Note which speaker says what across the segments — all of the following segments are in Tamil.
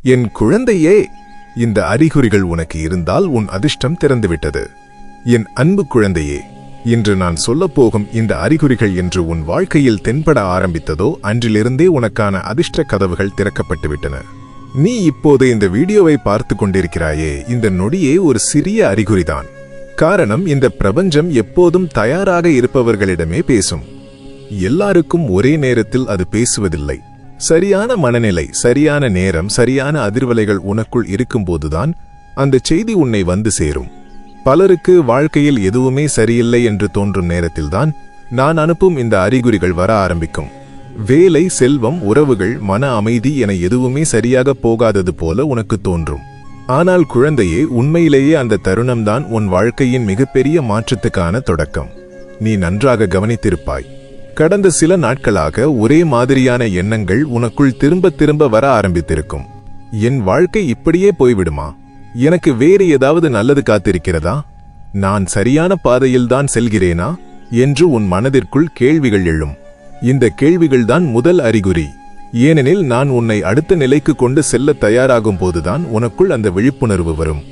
Speaker 1: என் குழந்தையே, இந்த அறிகுறிகள் உனக்கு இருந்தால் உன் அதிர்ஷ்டம் திறந்துவிட்டது. என் அன்பு குழந்தையே, இன்று நான் சொல்லப்போகும் இந்த அறிகுறிகள் என்று உன் வாழ்க்கையில் தென்பட ஆரம்பித்ததோ அன்றிலிருந்தே உனக்கான அதிர்ஷ்ட கதவுகள் திறக்கப்பட்டுவிட்டன. நீ இப்போது இந்த வீடியோவை பார்த்து கொண்டிருக்கிறாயே, இந்த நொடியே ஒரு சிறிய அறிகுறிதான். காரணம், இந்த பிரபஞ்சம் எப்போதும் தயாராக இருப்பவர்களிடமே பேசும். எல்லாருக்கும் ஒரே நேரத்தில் அது பேசுவதில்லை. சரியான மனநிலை, சரியான நேரம், சரியான அதிர்வலைகள் உனக்குள் இருக்கும்போதுதான் அந்த செய்தி உன்னை வந்து சேரும். பலருக்கு வாழ்க்கையில் எதுவுமே சரியில்லை என்று தோன்றும் நேரத்தில்தான் நான் அனுப்பும் இந்த அறிகுறிகள் வர ஆரம்பிக்கும். வேலை, செல்வம், உறவுகள், மன அமைதி என எதுவுமே சரியாக போகாதது போல உனக்கு தோன்றும். ஆனால் குழந்தையே, உண்மையிலேயே அந்த தருணம்தான் உன் வாழ்க்கையின் மிகப்பெரிய மாற்றத்துக்கான தொடக்கம். நீ நன்றாக கவனித்திருப்பாய். கடந்த சில நாட்களாக ஒரே மாதிரியான எண்ணங்கள் உனக்குள் திரும்ப திரும்ப வர ஆரம்பித்திருக்கும். என் வாழ்க்கை இப்படியே போய்விடுமா? எனக்கு வேறு ஏதாவது நல்லது காத்திருக்கிறதா? நான் சரியான பாதையில்தான் செல்கிறேனா என்று உன் மனதிற்குள் கேள்விகள் எழும். இந்த கேள்விகள்தான் முதல் அறிகுறி. ஏனெனில் நான் உன்னை அடுத்த நிலைக்கு கொண்டு செல்ல தயாராகும் போதுதான் உனக்குள் அந்த விழிப்புணர்வு வரும்.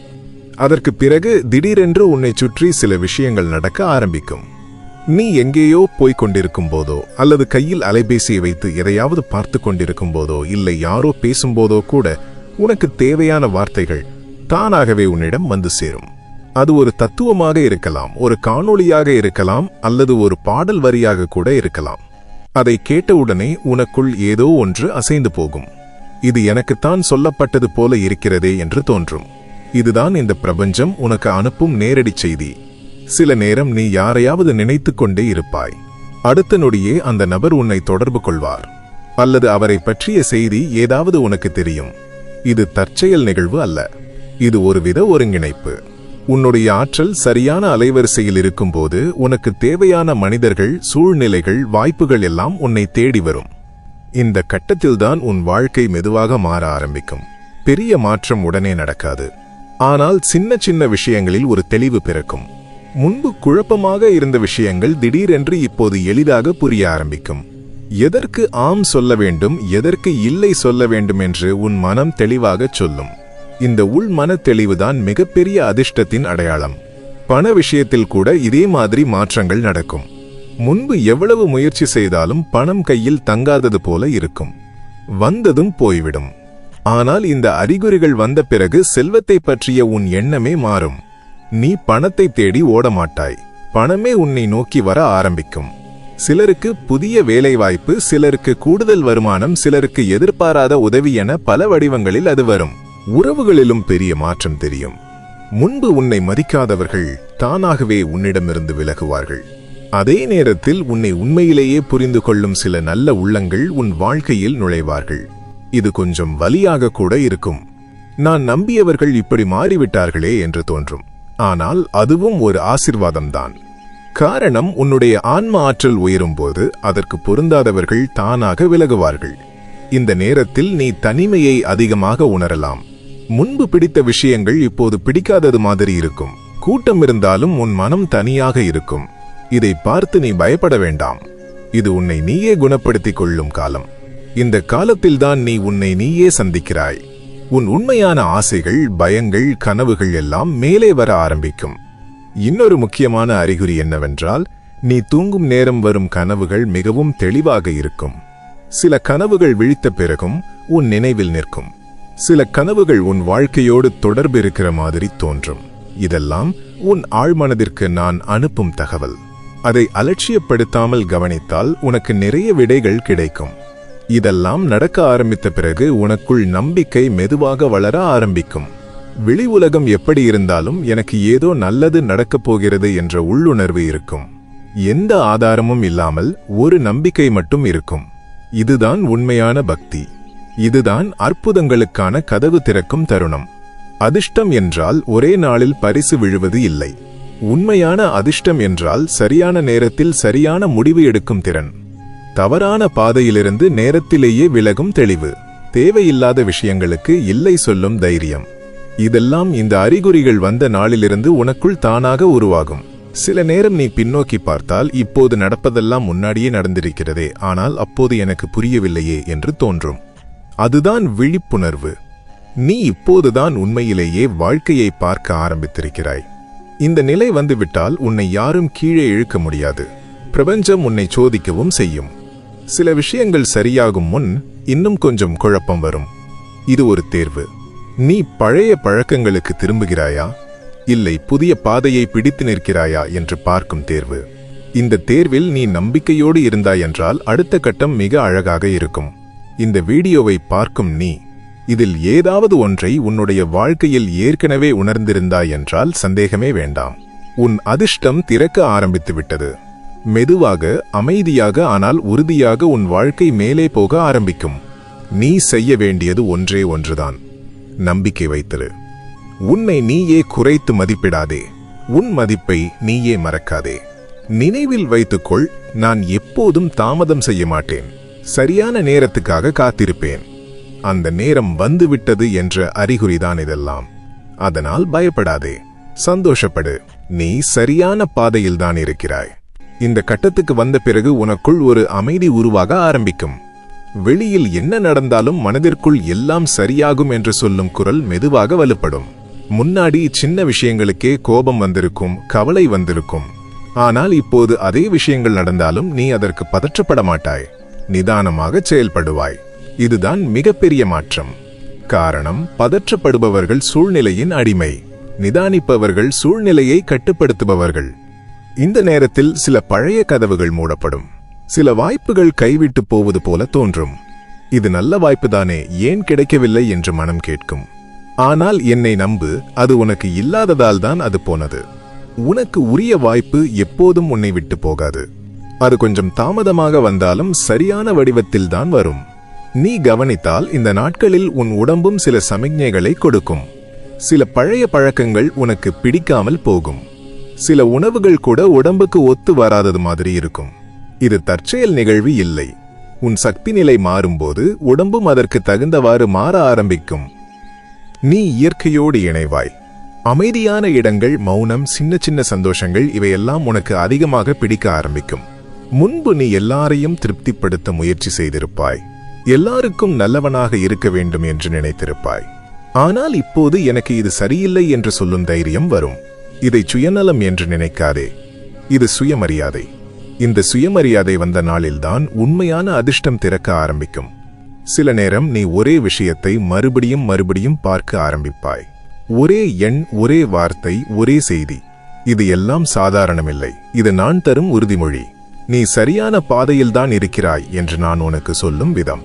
Speaker 1: அதற்கு பிறகு திடீரென்று உன்னை சுற்றி சில விஷயங்கள் நடக்க ஆரம்பிக்கும். நீ எங்கேயோ போய்க் கொண்டிருக்கும் போதோ, அல்லது கையில் அலைபேசியை வைத்து எதையாவது பார்த்து கொண்டிருக்கும் போதோ, இல்லை யாரோ பேசும்போதோ கூட உனக்கு தேவையான வார்த்தைகள் தானாகவே உன்னிடம் வந்து சேரும். அது ஒரு தத்துவமாக இருக்கலாம், ஒரு காணொளியாக இருக்கலாம், அல்லது ஒரு பாடல் வரியாக கூட இருக்கலாம். அதை கேட்டவுடனே உனக்குள் ஏதோ ஒன்று அசைந்து போகும். இது எனக்குத்தான் சொல்லப்பட்டது போல இருக்கிறதே என்று தோன்றும். இதுதான் இந்த பிரபஞ்சம் உனக்கு அனுப்பும் நேரடி செய்தி. சில நேரம் நீ யாரையாவது நினைத்து கொண்டே இருப்பாய். அடுத்த நொடியே அந்த நபர் உன்னை தொடர்பு கொள்வார், அல்லது அவரை பற்றிய செய்தி ஏதாவது உனக்கு தெரியும். இது தற்செயல் நிகழ்வு அல்ல, இது ஒருவித ஒருங்கிணைப்பு. உன்னுடைய ஆற்றல் சரியான அலைவரிசையில் இருக்கும்போது உனக்கு தேவையான மனிதர்கள், சூழ்நிலைகள், வாய்ப்புகள் எல்லாம் உன்னை தேடி வரும். இந்த கட்டத்தில்தான் உன் வாழ்க்கை மெதுவாக மாற ஆரம்பிக்கும். பெரிய மாற்றம் உடனே நடக்காது, ஆனால் சின்ன சின்ன விஷயங்களில் ஒரு தெளிவு பிறக்கும். முன்பு குழப்பமாக இருந்த விஷயங்கள் திடீரென்று இப்போது எளிதாக புரிய ஆரம்பிக்கும். எதற்கு ஆம் சொல்ல வேண்டும், எதற்கு இல்லை சொல்ல வேண்டும் என்று உன் மனம் தெளிவாகச் சொல்லும். இந்த உள் மன தெளிவுதான் மிகப்பெரிய அதிர்ஷ்டத்தின் அடையாளம். பண விஷயத்தில் கூட இதே மாதிரி மாற்றங்கள் நடக்கும். முன்பு எவ்வளவு முயற்சி செய்தாலும் பணம் கையில் தங்காதது போல இருக்கும். வந்ததும் போய்விடும். ஆனால் இந்த அறிகுறிகள் வந்த பிறகு செல்வத்தை பற்றிய உன் எண்ணமே மாறும். நீ பணத்தை தேடி ஓடமாட்டாய், பணமே உன்னை நோக்கி வர ஆரம்பிக்கும். சிலருக்கு புதிய வேலைவாய்ப்பு, சிலருக்கு கூடுதல் வருமானம், சிலருக்கு எதிர்பாராத உதவி என பல வடிவங்களில் அது வரும். உறவுகளிலும் பெரிய மாற்றம் தெரியும். முன்பு உன்னை மதிக்காதவர்கள் தானாகவே உன்னிடமிருந்து விலகுவார்கள். அதே நேரத்தில் உன்னை உண்மையிலேயே புரிந்து கொள்ளும் சில நல்ல உள்ளங்கள் உன் வாழ்க்கையில் நுழைவார்கள். இது கொஞ்சம் வலியாக கூட இருக்கும். நான் நம்பியவர்கள் இப்படி மாறிவிட்டார்களே என்று தோன்றும். ஆனால் அதுவும் ஒரு ஆசீர்வாதம்தான். காரணம், உன்னுடைய ஆன்ம ஆற்றல் உயரும்போது அதற்கு பொருந்தாதவர்கள் தானாக விலகுவார்கள். இந்த நேரத்தில் நீ தனிமையை அதிகமாக உணரலாம். முன்பு பிடித்த விஷயங்கள் இப்போது பிடிக்காதது மாதிரி இருக்கும். கூட்டம் இருந்தாலும் உன் மனம் தனியாக இருக்கும். இதை பார்த்து நீ பயப்பட வேண்டாம். இது உன்னை நீயே குணப்படுத்திக் கொள்ளும் காலம். இந்த காலத்தில்தான் நீ உன்னை நீயே சந்திக்கிறாய். உன் உண்மையான ஆசைகள், பயங்கள், கனவுகள் எல்லாம் மேலே வர ஆரம்பிக்கும். இன்னொரு முக்கியமான அறிகுறி என்னவென்றால், நீ தூங்கும் நேரம் வரும் கனவுகள் மிகவும் தெளிவாக இருக்கும். சில கனவுகள் விழித்த பிறகும் உன் நினைவில் நிற்கும். சில கனவுகள் உன் வாழ்க்கையோடு தொடர்பு இருக்கிற மாதிரி தோன்றும். இதெல்லாம் உன் ஆழ்மனதிற்கு நான் அனுப்பும் தகவல். அதை அலட்சியப்படுத்தாமல் கவனித்தால் உனக்கு நிறைய விடைகள் கிடைக்கும். இதெல்லாம் நடக்க ஆரம்பித்த பிறகு உனக்குள் நம்பிக்கை மெதுவாக வளர ஆரம்பிக்கும். வெளி உலகம் எப்படி இருந்தாலும் எனக்கு ஏதோ நல்லது நடக்கப் போகிறது என்ற உள்ளுணர்வு இருக்கும். எந்த ஆதாரமும் இல்லாமல் ஒரு நம்பிக்கை மட்டும் இருக்கும். இதுதான் உண்மையான பக்தி. இதுதான் அற்புதங்களுக்கான கதவு திறக்கும் தருணம். அதிர்ஷ்டம் என்றால் ஒரே நாளில் பரிசு விழுவது இல்லை. உண்மையான அதிர்ஷ்டம் என்றால் சரியான நேரத்தில் சரியான முடிவு எடுக்கும் திறன். தவறான பாதையிலிருந்து நேரத்திலேயே விலகும் தெளிவு. தேவையில்லாத விஷயங்களுக்கு இல்லை சொல்லும் தைரியம். இதெல்லாம் இந்த அறிகுறிகள் வந்த நாளிலிருந்து உனக்குள் தானாக உருவாகும். சில நேரம் நீ பின்னோக்கி பார்த்தால் இப்போது நடப்பதெல்லாம் முன்னாடியே நடந்திருக்கிறதே, ஆனால் அப்போது எனக்கு புரியவில்லையே என்று தோன்றும். அதுதான் விழிப்புணர்வு. நீ இப்போதுதான் உண்மையிலேயே வாழ்க்கையை பார்க்க ஆரம்பித்திருக்கிறாய். இந்த நிலை வந்துவிட்டால் உன்னை யாரும் கீழே இழுக்க முடியாது. பிரபஞ்சம் உன்னை சோதிக்கவும் செய்யும். சில விஷயங்கள் சரியாகும் முன் இன்னும் கொஞ்சம் குழப்பம் வரும். இது ஒரு தேர்வு. நீ பழைய பழக்கங்களுக்கு திரும்புகிறாயா, இல்லை புதிய பாதையை பிடித்து நிற்கிறாயா என்று பார்க்கும் தேர்வு. இந்த தேர்வில் நீ நம்பிக்கையோடு இருந்தாய் என்றால் அடுத்த கட்டம் மிக அழகாக இருக்கும். இந்த வீடியோவை பார்க்கும் நீ இதில் ஏதாவது ஒன்றை உன்னுடைய வாழ்க்கையில் ஏற்கனவே உணர்ந்திருந்தாய் என்றால் சந்தேகமே வேண்டாம். உன் அதிர்ஷ்டம் திறக்க ஆரம்பித்து விட்டது. மெதுவாக, அமைதியாக, ஆனால் உறுதியாக உன் வாழ்க்கை மேலே போக ஆரம்பிக்கும். நீ செய்ய வேண்டியது ஒன்றே ஒன்றுதான். நம்பிக்கை வைத்திரு. உன்னை நீயே குறைத்து மதிப்பிடாதே. உன் மதிப்பை நீயே மறக்காதே. நினைவில் வைத்துக்கொள், நான் எப்போதும் தாமதம் செய்ய மாட்டேன். சரியான நேரத்துக்காக காத்திருப்பேன். அந்த நேரம் வந்துவிட்டது என்ற அறிகுறிதான் இதெல்லாம். அதனால் பயப்படாதே, சந்தோஷப்படு. நீ சரியான பாதையில்தான் இருக்கிறாய். இந்த கட்டத்துக்கு வந்த பிறகு உனக்குள் ஒரு அமைதி உருவாக ஆரம்பிக்கும். வெளியில் என்ன நடந்தாலும் மனதிற்குள் எல்லாம் சரியாகும் என்று சொல்லும் குரல் மெதுவாக வலுப்படும். முன்னாடி சின்ன விஷயங்களுக்கே கோபம் வந்திருக்கும், கவலை வந்திருக்கும். ஆனால் இப்போது அதே விஷயங்கள் நடந்தாலும் நீ அதற்கு பதற்றப்பட மாட்டாய். நிதானமாக செயல்படுவாய். இதுதான் மிகப்பெரிய மாற்றம். காரணம், பதற்றப்படுபவர்கள் சூழ்நிலையின் அடிமை, நிதானிப்பவர்கள் சூழ்நிலையை கட்டுப்படுத்துபவர்கள். இந்த நேரத்தில் சில பழைய கதவுகள் மூடப்படும். சில வாய்ப்புகள் கைவிட்டு போவது போல தோன்றும். இது நல்ல வாய்ப்புதானே, ஏன் கிடைக்கவில்லை என்று மனம் கேட்கும். ஆனால் என்னை நம்பு, அது உனக்கு இல்லாததால் தான் அது போனது. உனக்கு உரிய வாய்ப்பு எப்போதும் உன்னை விட்டு போகாது. அது கொஞ்சம் தாமதமாக வந்தாலும் சரியான வடிவத்தில் தான் வரும். நீ கவனித்தால் இந்த நாட்களில் உன் உடம்பும் சில சமிக்ஞைகளை கொடுக்கும். சில பழைய பழக்கங்கள் உனக்கு பிடிக்காமல் போகும். சில உணவுகள் கூட உடம்புக்கு ஒத்து வராதது மாதிரி இருக்கும். இது தற்செயல் நிகழ்வு இல்லை. உன் சக்தி நிலை மாறும்போது உடம்பும் அதற்கு தகுந்தவாறு மாற ஆரம்பிக்கும். நீ இயற்கையோடு இணைவாய். அமைதியான இடங்கள், மௌனம், சின்ன சின்ன சந்தோஷங்கள் இவையெல்லாம் உனக்கு அதிகமாக பிடிக்க ஆரம்பிக்கும். முன்பு நீ எல்லாரையும் திருப்திப்படுத்த முயற்சி செய்திருப்பாய். எல்லாருக்கும் நல்லவனாக இருக்க வேண்டும் என்று நினைத்திருப்பாய். ஆனால் இப்போது எனக்கு இது சரியில்லை என்று சொல்லும் தைரியம் வரும். இதை சுயநலம் என்று நினைக்காதே. இது சுயமரியாதை. இந்த சுயமரியாதை வந்த நாளில்தான் உண்மையான அதிர்ஷ்டம் திறக்க ஆரம்பிக்கும். சில நேரம் நீ ஒரே விஷயத்தை மறுபடியும் மறுபடியும் பார்க்க ஆரம்பிப்பாய். ஒரே எண், ஒரே வார்த்தை, ஒரே செய்தி. இது எல்லாம் சாதாரணமில்லை. இது நான் தரும் உறுதிமொழி. நீ சரியான பாதையில்தான் இருக்கிறாய் என்று நான் உனக்கு சொல்லும் விதம்.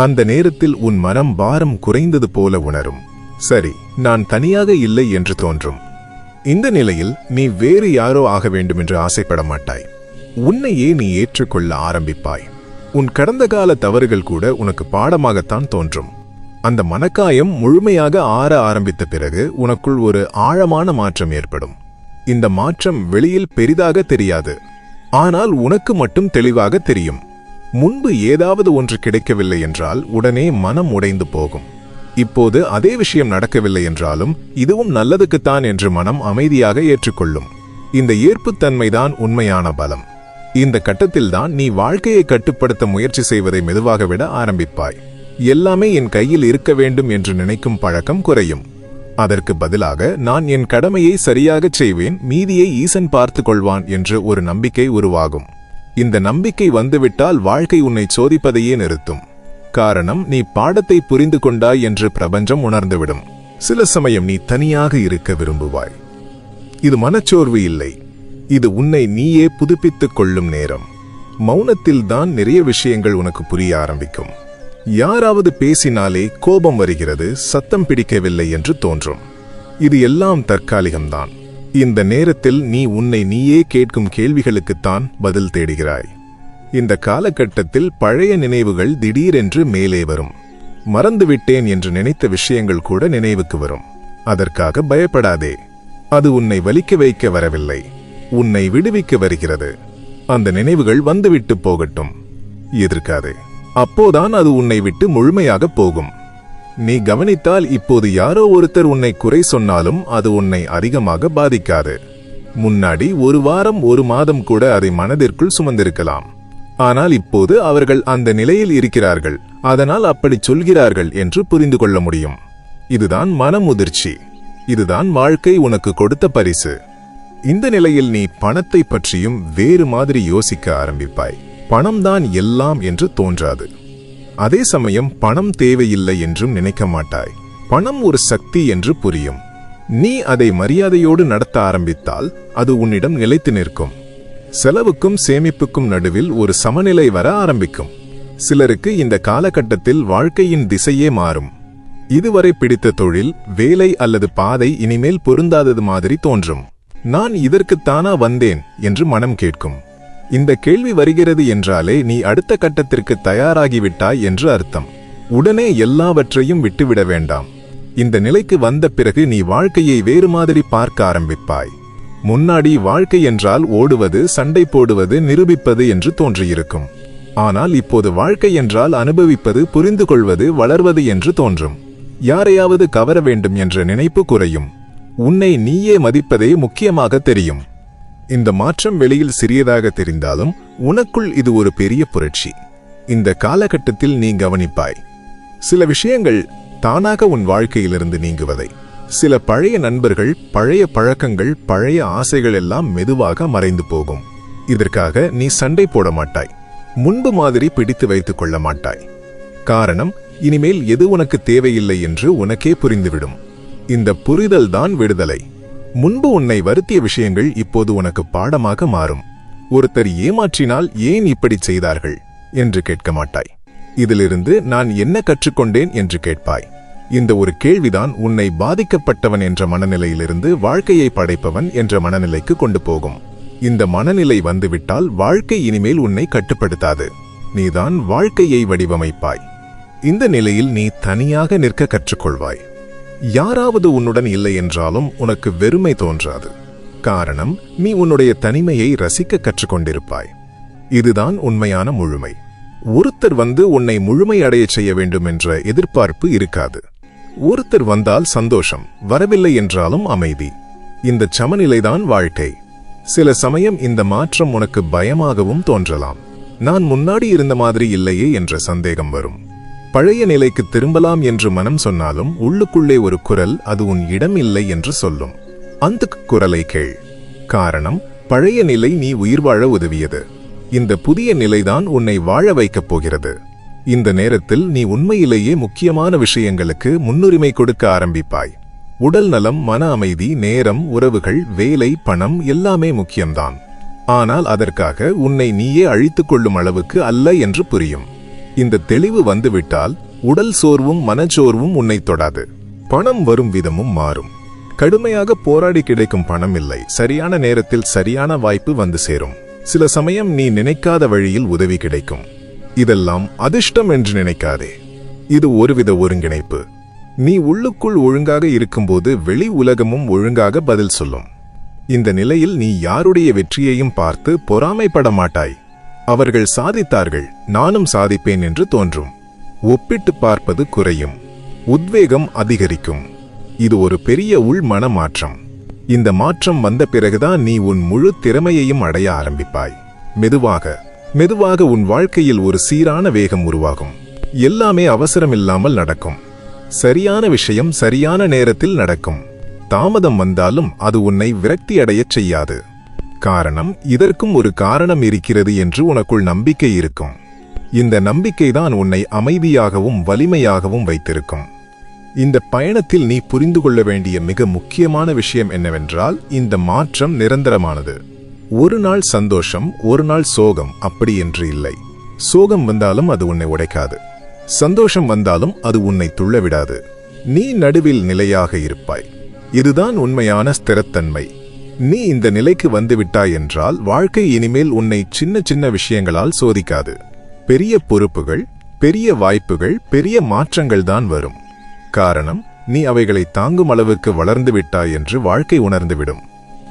Speaker 1: அந்த நேரத்தில் உன் மனம் பாரம் குறைந்தது போல உணரும். சரி, நான் தனியாக இல்லை என்று தோன்றும். இந்த நிலையில் நீ வேறு யாரோ ஆக வேண்டும் என்று ஆசைப்பட மாட்டாய். உன்னையே நீ ஏற்றுக்கொள்ள ஆரம்பிப்பாய். உன் கடந்த கால தவறுகள் கூட உனக்கு பாடமாகத்தான் தோன்றும். அந்த மனக்காயம் முழுமையாக ஆற ஆரம்பித்த பிறகு உனக்குள் ஒரு ஆழமான மாற்றம் ஏற்படும். இந்த மாற்றம் வெளியில் பெரிதாக தெரியாது, ஆனால் உனக்கு மட்டும் தெளிவாக தெரியும். முன்பு ஏதாவது ஒன்று கிடைக்கவில்லை என்றால் உடனே மனம் உடைந்து போகும். இப்போது அதே விஷயம் நடக்கவில்லை என்றாலும் இதுவும் நல்லதுக்குத்தான் என்று மனம் அமைதியாக ஏற்றுக்கொள்ளும். இந்த ஏற்புத்தன்மைதான் உண்மையான பலம். இந்த கட்டத்தில்தான் நீ வாழ்க்கையை கட்டுப்படுத்த முயற்சி செய்வதை மெதுவாக விட ஆரம்பிப்பாய். எல்லாமே என் கையில் இருக்க வேண்டும் என்று நினைக்கும் பழக்கம் குறையும். அதற்கு பதிலாக நான் என் கடமையை சரியாகச் செய்வேன், மீதியை ஈசன் பார்த்து கொள்வான் என்று ஒரு நம்பிக்கை உருவாகும். இந்த நம்பிக்கை வந்துவிட்டால் வாழ்க்கை உன்னை சோதிப்பதையே நிறுத்தும். காரணம், நீ பாடத்தை புரிந்து கொண்டாய் என்று பிரபஞ்சம் உணர்ந்துவிடும். சில சமயம் நீ தனியாக இருக்க விரும்புவாய். இது மனச்சோர்வு இல்லை, இது உன்னை நீயே புதுப்பித்துக் கொள்ளும் நேரம். மௌனத்தில்தான் நிறைய விஷயங்கள் உனக்கு புரிய ஆரம்பிக்கும். யாராவது பேசினாலே கோபம் வருகிறது, சத்தம் பிடிக்கவில்லை என்று தோன்றும். இது எல்லாம் தற்காலிகம்தான். இந்த நேரத்தில் நீ உன்னை நீயே கேட்கும் கேள்விகளுக்குத்தான் பதில் தேடுகிறாய். இந்த காலகட்டத்தில் பழைய நினைவுகள் திடீரென்று மேலே வரும். மறந்துவிட்டேன் என்று நினைத்த விஷயங்கள் கூட நினைவுக்கு வரும். அதற்காக பயப்படாதே. அது உன்னை வலிக்க வைக்க வரவில்லை, உன்னை விடுவிக்க வருகிறது. அந்த நினைவுகள் வந்துவிட்டு போகட்டும், எதிர்க்காதே. அப்போதான் அது உன்னை விட்டு முழுமையாக போகும். நீ கவனித்தால் இப்போது யாரோ ஒருத்தர் உன்னை குறை சொன்னாலும் அது உன்னை அதிகமாக பாதிக்காது. முன்னாடி ஒரு வாரம், ஒரு மாதம் கூட அதை மனதிற்குள் சுமந்திருக்கலாம். ஆனால் இப்போது அவர்கள் அந்த நிலையில் இருக்கிறார்கள், அதனால் அப்படி சொல்கிறார்கள் என்று புரிந்து கொள்ள முடியும். இதுதான் மனமுதிர்ச்சி. இதுதான் வாழ்க்கை உனக்கு கொடுத்த பரிசு. இந்த நிலையில் நீ பணத்தை பற்றியும் வேறு மாதிரி யோசிக்க ஆரம்பிப்பாய். பணம்தான் எல்லாம் என்று தோன்றாது. அதே சமயம் பணம் தேவையில்லை என்றும் நினைக்க மாட்டாய். பணம் ஒரு சக்தி என்று புரியும். நீ அதை மரியாதையோடு நடத்த ஆரம்பித்தால் அது உன்னிடம் நிலைத்து நிற்கும். செலவுக்கும் சேமிப்புக்கும் நடுவில் ஒரு சமநிலை வர ஆரம்பிக்கும். சிலருக்கு இந்த காலகட்டத்தில் வாழ்க்கையின் திசையே மாறும். இதுவரை பிடித்த தொழில், வேலை அல்லது பாதை இனிமேல் பொருந்தாதது மாதிரி தோன்றும். நான் இதற்குத்தானா வந்தேன் என்று மனம் கேட்கும். இந்த கேள்வி வருகிறது என்றாலே நீ அடுத்த கட்டத்திற்கு தயாராகிவிட்டாய் என்று அர்த்தம். உடனே எல்லாவற்றையும் விட்டுவிட வேண்டாம். இந்த நிலைக்கு வந்த பிறகு நீ வாழ்க்கையை வேறு மாதிரி பார்க்க ஆரம்பிப்பாய். முன்னாடி வாழ்க்கை என்றால் ஓடுவது, சண்டை போடுவது, நிரூபிப்பது என்று தோன்றியிருக்கும். ஆனால் இப்போது வாழ்க்கை என்றால் அனுபவிப்பது, புரிந்து கொள்வது, வளர்வது என்று தோன்றும். யாரையாவது கவர வேண்டும் என்ற நினைப்பு குறையும். உன்னை நீயே மதிப்பதே முக்கியமாக தெரியும். இந்த மாற்றம் வெளியில் சிறியதாக தெரிந்தாலும் உனக்குள் இது ஒரு பெரிய புரட்சி. இந்த காலகட்டத்தில் நீ கவனிப்பாய். சில விஷயங்கள் தானாக உன் வாழ்க்கையிலிருந்து நீங்குவதை. சில பழைய நண்பர்கள், பழைய பழக்கங்கள், பழைய ஆசைகள் எல்லாம் மெதுவாக மறைந்து போகும். இதற்காக நீ சண்டை போட மாட்டாய். முன்பு மாதிரி பிடித்து வைத்துக் கொள்ள மாட்டாய். காரணம், இனிமேல் எது உனக்கு தேவையில்லை என்று உனக்கே புரிந்துவிடும். இந்த புரிதல் தான் விடுதலை. முன்பு உன்னை வருத்திய விஷயங்கள் இப்போது உனக்கு பாடமாக மாறும். ஒருத்தர் ஏமாற்றினால் ஏன் இப்படி செய்தார்கள் என்று கேட்க மாட்டாய். இதிலிருந்து நான் என்ன கற்றுக்கொண்டேன் என்று கேட்பாய். இந்த ஒரு கேள்விதான் உன்னை பாதிக்கப்பட்டவன் என்ற மனநிலையிலிருந்து வாழ்க்கையை படைப்பவன் என்ற மனநிலைக்கு கொண்டு போகும். இந்த மனநிலை வந்துவிட்டால் வாழ்க்கை இனிமேல் உன்னை கட்டுப்படுத்தாது. நீதான் வாழ்க்கையை வடிவமைப்பாய். இந்த நிலையில் நீ தனியாக நிற்க கற்றுக்கொள்வாய். யாராவது உன்னுடன் இல்லை என்றாலும் உனக்கு வெறுமை தோன்றாது. காரணம், நீ உன்னுடைய தனிமையை ரசிக்க கற்றுக்கொண்டிருப்பாய். இதுதான் உண்மையான முழுமை. ஒருத்தர் வந்து உன்னை முழுமை அடைய செய்ய வேண்டும் என்ற எதிர்பார்ப்பு இருக்காது. ஒருத்தர் வந்தால் சந்தோஷம், வரவில்லை என்றாலும் அமைதி. இந்த சமநிலைதான் வாழ்க்கை. சில சமயம் இந்த மாற்றம் உனக்கு பயமாகவும் தோன்றலாம். நான் முன்னாடி இருந்த மாதிரி இல்லையே என்ற சந்தேகம் வரும். பழைய நிலைக்கு திரும்பலாம் என்று மனம் சொன்னாலும் உள்ளுக்குள்ளே ஒரு குரல் அது உன் இடம் இல்லை என்று சொல்லும். அந்த குரலை கேள். காரணம், பழைய நிலை நீ உயிர் வாழ உதவியது. இந்த புதிய நிலைதான் உன்னை வாழ வைக்கப் போகிறது. இந்த நேரத்தில் நீ உண்மையிலேயே முக்கியமான விஷயங்களுக்கு முன்னுரிமை கொடுக்க ஆரம்பிப்பாய். உடல் நலம், மன அமைதி, நேரம், உறவுகள், வேலை, பணம் எல்லாமே முக்கியம்தான். ஆனால் அதற்காக உன்னை நீயே அழித்துக் கொள்ளும் அளவுக்கு அல்ல என்று புரியும். இந்த தெளிவு வந்துவிட்டால் உடல் சோர்வும் மனச்சோர்வும் உன்னை தொடாது. பணம் வரும் விதமும் மாறும். கடுமையாக போராடி கிடைக்கும் பணம் இல்லை. சரியான நேரத்தில் சரியான வாய்ப்பு வந்து சேரும். சில சமயம் நீ நினைக்காத வழியில் உதவி கிடைக்கும். இதெல்லாம் அதிர்ஷ்டம் என்று நினைக்காதே. இது ஒருவித ஒருங்கிணைப்பு. நீ உள்ளுக்குள் ஒழுங்காக இருக்கும்போது வெளி உலகமும் ஒழுங்காக பதில் சொல்லும். இந்த நிலையில் நீ யாருடைய வெற்றியையும் பார்த்து பொறாமைப்பட மாட்டாய். அவர்கள் சாதித்தார்கள், நானும் சாதிப்பேன் என்று தோன்றும். ஒப்பிட்டு பார்ப்பது குறையும். உத்வேகம் அதிகரிக்கும். இது ஒரு பெரிய உள் மன மாற்றம். இந்த மாற்றம் வந்த பிறகுதான் நீ உன் முழு திறமையையும் அடைய ஆரம்பிப்பாய். மெதுவாக உன் வாழ்க்கையில் ஒரு சீரான வேகம் உருவாகும். எல்லாமே அவசரமில்லாமல் நடக்கும். சரியான விஷயம் சரியான நேரத்தில் நடக்கும். தாமதம் வந்தாலும் அது உன்னை விரக்தி அடையச் செய்யாது. காரணம், இதற்கும் ஒரு காரணம் இருக்கிறது என்று உனக்குள் நம்பிக்கை இருக்கும். இந்த நம்பிக்கைதான் உன்னை அமைதியாகவும் வலிமையாகவும் வைத்திருக்கும். இந்த பயணத்தில் நீ புரிந்து கொள்ள வேண்டிய மிக முக்கியமான விஷயம் என்னவென்றால், இந்த மாற்றம் நிரந்தரமானது. ஒரு நாள் சந்தோஷம், ஒரு நாள் சோகம், அப்படி என்று இல்லை. சோகம் வந்தாலும் அது உன்னை உடைக்காது. சந்தோஷம் வந்தாலும் அது உன்னை துள்ளவிடாது. நீ நடுவில் நிலையாக இருப்பாய். இதுதான் உண்மையான ஸ்திரத்தன்மை. நீ இந்த நிலைக்கு வந்துவிட்டாய் என்றால் வாழ்க்கை இனிமேல் உன்னை சின்ன சின்ன விஷயங்களால் சோதிக்காது. பெரிய பொறுப்புகள், பெரிய வாய்ப்புகள், பெரிய மாற்றங்கள் தான் வரும். காரணம், நீ அவைகளை தாங்கும் அளவுக்கு வளர்ந்து விட்டாய் என்று வாழ்க்கை உணர்ந்துவிடும்.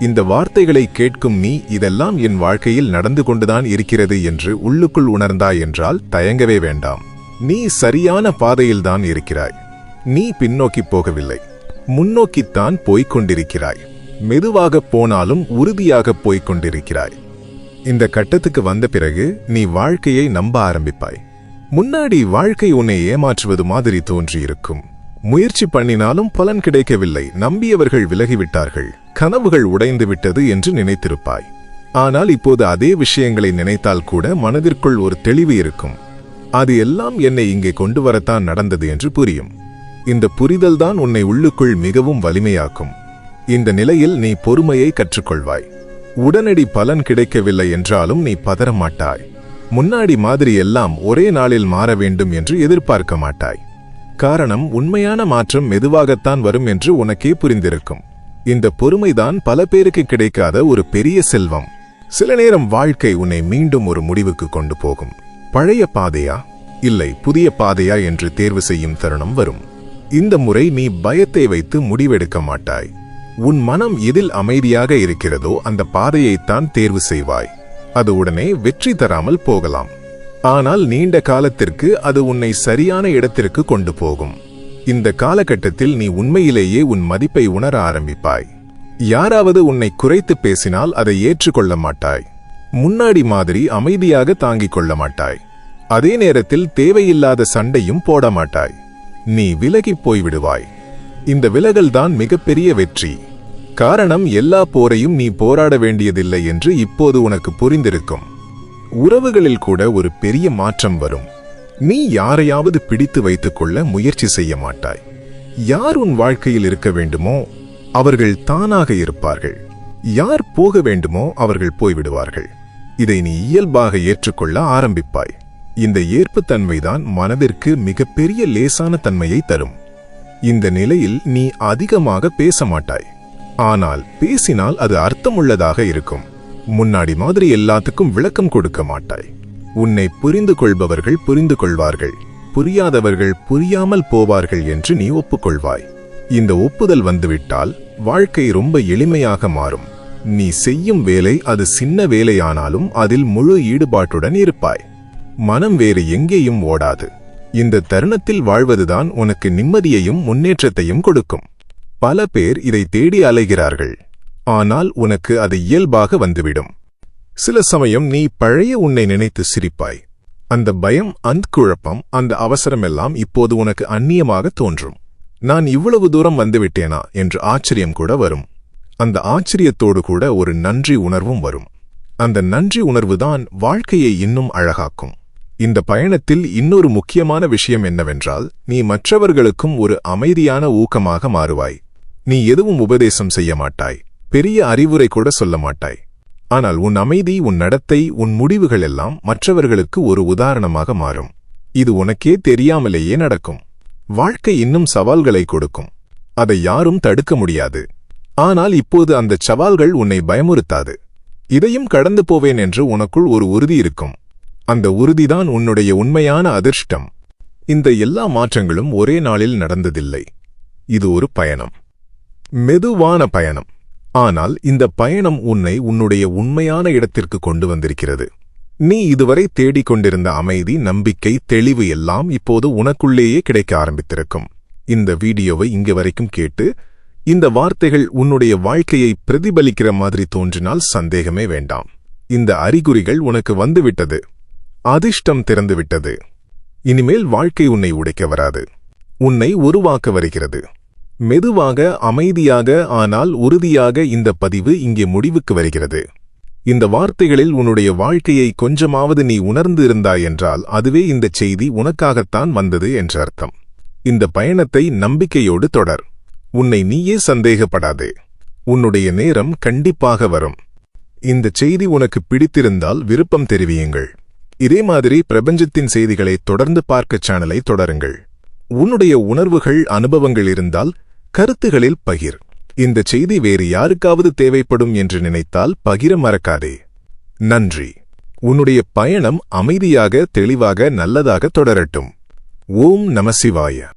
Speaker 1: இந்த வார்த்தைகளை கேட்கும் நீ, இதெல்லாம் என் வாழ்க்கையில் நடந்து கொண்டுதான் இருக்கிறது என்று உள்ளுக்குள் உணர்ந்தாய் என்றால் தயங்கவே வேண்டாம். நீ சரியான பாதையில்தான் இருக்கிறாய். நீ பின்னோக்கி போகவில்லை, முன்னோக்கித்தான் போய்கொண்டிருக்கிறாய். மெதுவாக போனாலும் உறுதியாக போய்கொண்டிருக்கிறாய். இந்த கட்டத்துக்கு வந்த பிறகு நீ வாழ்க்கையை நம்ப ஆரம்பிப்பாய். முன்னாடி வாழ்க்கை உன்னை ஏமாற்றுவது மாதிரி தோன்றியிருக்கும். முயற்சி பண்ணினாலும் பலன் கிடைக்கவில்லை, நம்பியவர்கள் விலகிவிட்டார்கள், கனவுகள் உடைந்து விட்டது என்று நினைத்திருப்பாய். ஆனால் இப்போது அதே விஷயங்களை நினைத்தால் கூட மனதிற்குள் ஒரு தெளிவு இருக்கும். அது எல்லாம் என்னை இங்கே கொண்டு வரத்தான் நடந்தது என்று புரியும். இந்த புரிதல்தான் உன்னை உள்ளுக்குள் மிகவும் வலிமையாக்கும். இந்த நிலையில் நீ பொறுமையை கற்றுக்கொள்வாய். உடனடி பலன் கிடைக்கவில்லை என்றாலும் நீ பதறமாட்டாய். முன்னாடி மாதிரி எல்லாம் ஒரே நாளில் மாற வேண்டும் என்று எதிர்பார்க்க மாட்டாய். காரணம், உண்மையான மாற்றம் மெதுவாகத்தான் வரும் என்று உனக்கே புரிந்திருக்கும். இந்த பொறுமைதான் பல பேருக்கு கிடைக்காத ஒரு பெரிய செல்வம். சில நேரம் வாழ்க்கை உன்னை மீண்டும் ஒரு முடிவுக்கு கொண்டு போகும். பழைய பாதையா இல்லை புதிய பாதையா என்று தேர்வு செய்யும் தருணம் வரும். இந்த முறை நீ பயத்தை வைத்து முடிவெடுக்க மாட்டாய். உன் மனம் எதில் அமைதியாக இருக்கிறதோ அந்த பாதையைத்தான் தேர்வு செய்வாய். அது உடனே வெற்றி தராமல் போகலாம், ஆனால் நீண்ட காலத்திற்கு அது உன்னை சரியான இடத்திற்கு கொண்டு போகும். இந்த காலகட்டத்தில் நீ உண்மையிலேயே உன் மதிப்பை உணர ஆரம்பிப்பாய். யாராவது உன்னை குறைத்து பேசினால் அதை ஏற்றுக்கொள்ள மாட்டாய். முன்னாடி மாதிரி அமைதியாக தாங்கிக் கொள்ள மாட்டாய். அதே நேரத்தில் தேவையில்லாத சண்டையும் போட மாட்டாய். நீ விலகி போய்விடுவாய். இந்த விலகல்தான் மிகப்பெரிய வெற்றி. காரணம், எல்லா போரையும் நீ போராட வேண்டியதில்லை என்று இப்போது உனக்கு புரிந்திருக்கும். உறவுகளில் கூட ஒரு பெரிய மாற்றம் வரும். நீ யாரையாவது பிடித்து வைத்துக் கொள்ள முயற்சி செய்ய மாட்டாய். யார் உன் வாழ்க்கையில் இருக்க வேண்டுமோ அவர்கள் தானாக இருப்பார்கள். யார் போக வேண்டுமோ அவர்கள் போய்விடுவார்கள். இதை நீ இயல்பாக ஏற்றுக்கொள்ள ஆரம்பிப்பாய். இந்த ஏற்புத்தன்மைதான் மனதிற்கு மிகப்பெரிய லேசான தன்மையை தரும். இந்த நிலையில் நீ அதிகமாக பேச மாட்டாய். ஆனால் பேசினால் அது அர்த்தமுள்ளதாக இருக்கும். முன்னாடி மாதிரி எல்லாத்துக்கும் விளக்கம் கொடுக்க மாட்டாய். உன்னை புரிந்து கொள்பவர்கள் புரிந்து கொள்வார்கள், புரியாதவர்கள் புரியாமல் போவார்கள் என்று நீ ஒப்புக்கொள்வாய். இந்த ஒப்புதல் வந்துவிட்டால் வாழ்க்கை ரொம்ப எளிமையாக மாறும். நீ செய்யும் வேலை அது சின்ன வேலையானாலும் அதில் முழு ஈடுபாட்டுடன் இருப்பாய். மனம் வேறு எங்கேயும் ஓடாது. இந்த தருணத்தில் வாழ்வதுதான் உனக்கு நிம்மதியையும் முன்னேற்றத்தையும் கொடுக்கும். பல பேர் இதை தேடி அலைகிறார்கள், ஆனால் உனக்கு அது இயல்பாக வந்துவிடும். சில சமயம் நீ பழைய உன்னை நினைத்து சிரிப்பாய். அந்த பயம், அந்த குழப்பம், அந்த அவசரமெல்லாம் இப்போது உனக்கு அந்நியமாக தோன்றும். நான் இவ்வளவு தூரம் வந்துவிட்டேனா என்று ஆச்சரியம் கூட வரும். அந்த ஆச்சரியத்தோடு கூட ஒரு நன்றி உணர்வும் வரும். அந்த நன்றி உணர்வுதான் வாழ்க்கையை இன்னும் அழகாக்கும். இந்த பயணத்தில் இன்னொரு முக்கியமான விஷயம் என்னவென்றால், நீ மற்றவர்களுக்கும் ஒரு அமைதியான ஊக்கமாக மாறுவாய். நீ எதுவும் உபதேசம் செய்ய மாட்டாய், பெரிய அறிவுரை கூட சொல்ல மாட்டாய். ஆனால் உன் அமைதி, உன் நடத்தை, உன் முடிவுகள் எல்லாம் மற்றவர்களுக்கு ஒரு உதாரணமாக மாறும். இது உனக்கே தெரியாமலேயே நடக்கும். வாழ்க்கை இன்னும் சவால்களை கொடுக்கும். அதை யாரும் தடுக்க முடியாது. ஆனால் இப்போது அந்த சவால்கள் உன்னை பயமுறுத்தாது. இதையும் கடந்து போவேன் என்று உனக்குள் ஒரு உறுதி இருக்கும். அந்த உறுதிதான் உன்னுடைய உண்மையான அதிர்ஷ்டம். இந்த எல்லா மாற்றங்களும் ஒரே நாளில் நடந்ததில்லை. இது ஒரு பயணம், மெதுவான பயணம். ஆனால் இந்த பயணம் உன்னை உன்னுடைய உண்மையான இடத்திற்கு கொண்டு வந்திருக்கிறது. நீ இதுவரை தேடிக்கொண்டிருந்த அமைதி, நம்பிக்கை, தெளிவு எல்லாம் இப்போது உனக்குள்ளேயே கிடைக்க ஆரம்பித்திருக்கும். இந்த வீடியோவை இங்கு வரைக்கும் கேட்டு இந்த வார்த்தைகள் உன்னுடைய வாழ்க்கையை பிரதிபலிக்கிற மாதிரி தோன்றினால் சந்தேகமே வேண்டாம். இந்த அறிகுறிகள் உனக்கு வந்துவிட்டது. அதிர்ஷ்டம் திறந்துவிட்டது. இனிமேல் வாழ்க்கை உன்னை உடைக்க வராது, உன்னை உருவாக்க வருகிறது. மெதுவாக, அமைதியாக, ஆனால் உறுதியாக இந்த பதிவு இங்கே முடிவுக்கு வருகிறது. இந்த வார்த்தைகளில் உன்னுடைய வாழ்க்கையை கொஞ்சமாவது நீ உணர்ந்து இருந்தாய் என்றால் அதுவே இந்த செய்தி உனக்காகத்தான் வந்தது என்ற அர்த்தம். இந்த பயணத்தை நம்பிக்கையோடு தொடர். உன்னை நீயே சந்தேகப்படாதே. உன்னுடைய நேரம் கண்டிப்பாக வரும். இந்த செய்தி உனக்கு பிடித்திருந்தால் விருப்பம் தெரிவியுங்கள். இதே மாதிரி பிரபஞ்சத்தின் செய்திகளை தொடர்ந்து பார்க்க சேனலை தொடருங்கள். உன்னுடைய உணர்வுகள், அனுபவங்கள் இருந்தால் கருத்துகளில் பகிர். இந்த செய்தி வேறு யாருக்காவது தேவைப்படும் என்று நினைத்தால் பகிர மறக்காதே. நன்றி. உன்னுடைய பயணம் அமைதியாக, தெளிவாக, நல்லதாக தொடரட்டும். ஓம் நம சிவாய.